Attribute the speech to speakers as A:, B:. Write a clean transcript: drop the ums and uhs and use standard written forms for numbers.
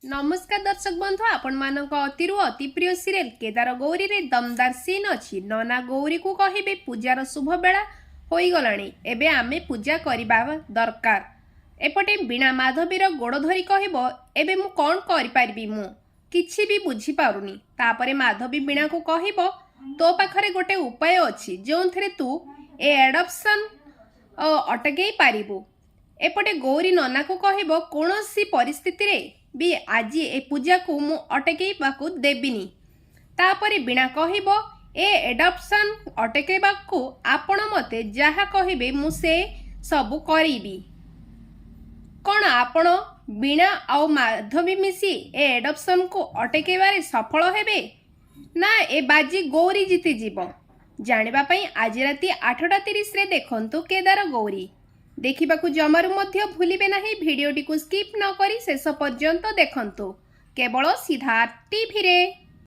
A: नमस्कार दर्शक बंधु आपण मानक अतिरु अति प्रिय सीरियल केदार गौरी रे दमदार सीन अछि। नना गौरी को कहिबे पूजार शुभ बेला होई गलाणी, एबे आमे पूजा करिबा दरकार। एपटे बीणा माधवीर गोड़ धरी कहब एबे मु कौन करि पारबी, मु किछि भी बुझी पारुनी। तापरे माधवी बीणा को कहब तो पाखरे गोटे उपाय अछि जोंथरे तू ए एडप्शन अटकई पारिबु। एपटे गौरी नना को कहब कौनसी परिस्थिति रे भी आज ए पूजा को मु अटकईबाकू देबिनी। तापरे बीणा कहब ए एडप्शन अटकईबाकू आपण मते जहा कहिबे मु से सब करिबी। कौन आपण बीणा आउ माधवी मिसी ए एडप्शन को अटकईबारे सफल हेबे ना ए बाजी गौरी जीति जीव? जानिबा पई आज राति 8:30 रे देखंतु केदार गौरी। देखिबाकू जमारू मध्य भूलिबे नाही। भिडियोटी को स्किप न करी शेष पर्यंत देखंतु केवल सिद्धार्थ टीवी रे।